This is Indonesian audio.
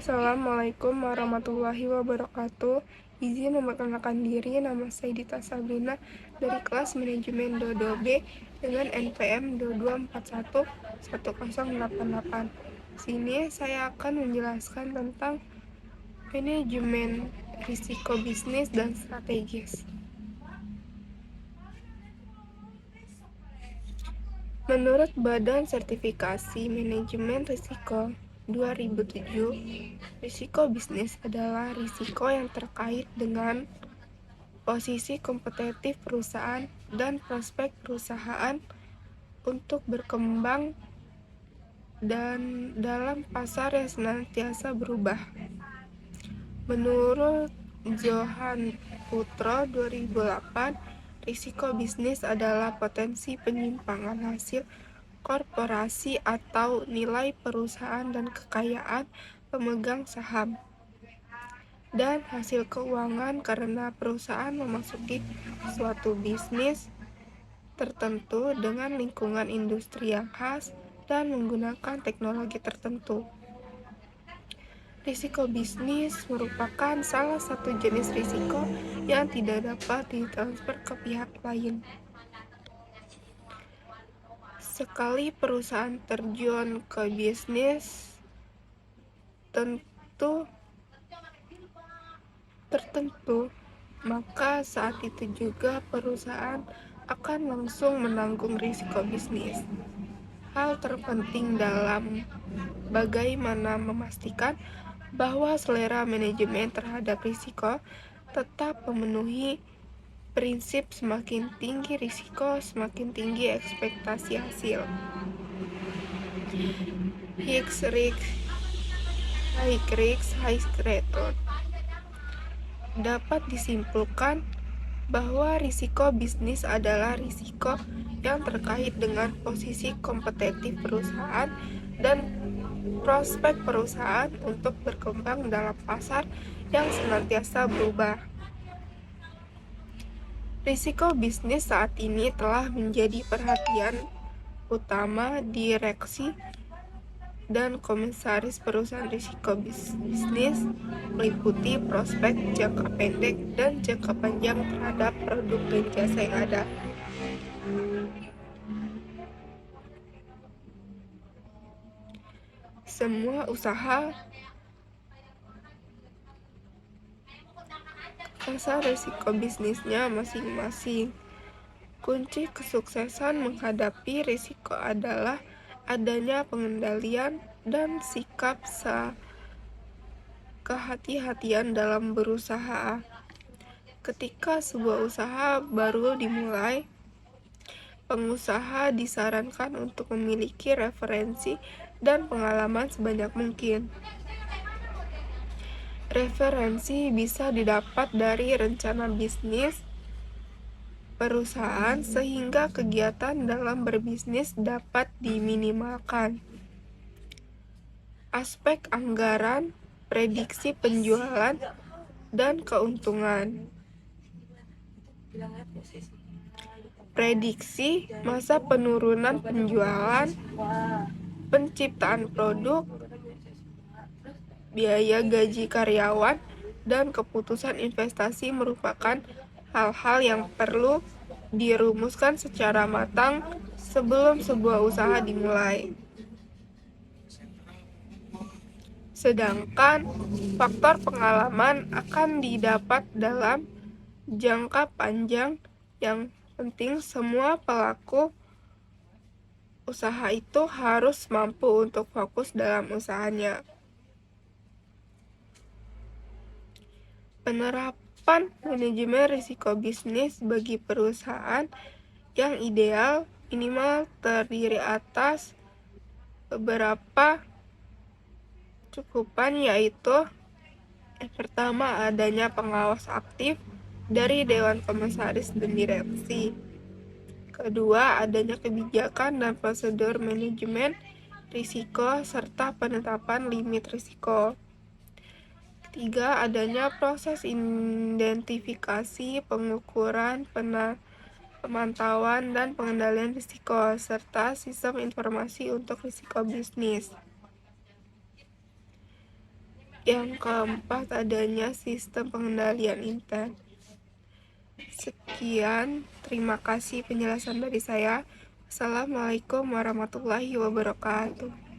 Assalamualaikum warahmatullahi wabarakatuh. Izin memperkenalkan diri, nama saya Dita Sabrina dari kelas manajemen Do2 B dengan NPM Do2411088. Sini saya akan menjelaskan tentang manajemen risiko bisnis dan strategis. Menurut Badan Sertifikasi Manajemen Risiko 2007, risiko bisnis adalah risiko yang terkait dengan posisi kompetitif perusahaan dan prospek perusahaan untuk berkembang dan dalam pasar yang senantiasa berubah. Menurut Johan Putro 2008, risiko bisnis adalah potensi penyimpangan hasil korporasi atau nilai perusahaan dan kekayaan pemegang saham dan hasil keuangan karena perusahaan memasuki suatu bisnis tertentu dengan lingkungan industri yang khas dan menggunakan teknologi tertentu. Risiko bisnis merupakan salah satu jenis risiko yang tidak dapat ditransfer ke pihak lain. Sekali perusahaan terjun ke bisnis tertentu, maka saat itu juga perusahaan akan langsung menanggung risiko bisnis. Hal terpenting dalam bagaimana memastikan bahwa selera manajemen terhadap risiko tetap memenuhi prinsip semakin tinggi risiko, semakin tinggi ekspektasi hasil. High risk, high return. Dapat disimpulkan bahwa risiko bisnis adalah risiko yang terkait dengan posisi kompetitif perusahaan dan prospek perusahaan untuk berkembang dalam pasar yang senantiasa berubah. Risiko bisnis saat ini telah menjadi perhatian utama direksi dan komisaris perusahaan. Risiko bisnis meliputi prospek jangka pendek dan jangka panjang terhadap produk dan jasa yang ada. Semua usaha rasa risiko bisnisnya masing-masing. Kunci kesuksesan menghadapi risiko adalah adanya pengendalian dan sikap kehati-hatian dalam berusaha. Ketika sebuah usaha baru dimulai, pengusaha disarankan untuk memiliki referensi dan pengalaman sebanyak mungkin. Referensi bisa didapat dari rencana bisnis perusahaan sehingga kegiatan dalam berbisnis dapat diminimalkan. Aspek anggaran, prediksi penjualan, dan keuntungan. Prediksi masa penurunan penjualan, penciptaan produk, biaya gaji karyawan, dan keputusan investasi merupakan hal-hal yang perlu dirumuskan secara matang sebelum sebuah usaha dimulai. Sedangkan faktor pengalaman akan didapat dalam jangka panjang. Yang penting semua pelaku usaha itu harus mampu untuk fokus dalam usahanya. Penerapan manajemen risiko bisnis bagi perusahaan yang ideal minimal terdiri atas beberapa cukupan, yaitu yang pertama, adanya pengawas aktif dari Dewan Komisaris dan Direksi. Kedua, adanya kebijakan dan prosedur manajemen risiko serta penetapan limit risiko. Ketiga, adanya proses identifikasi, pengukuran, pemantauan, dan pengendalian risiko, serta sistem informasi untuk risiko bisnis. Yang keempat, adanya sistem pengendalian intent. Sekian, terima kasih penjelasan dari saya. Wassalamualaikum warahmatullahi wabarakatuh.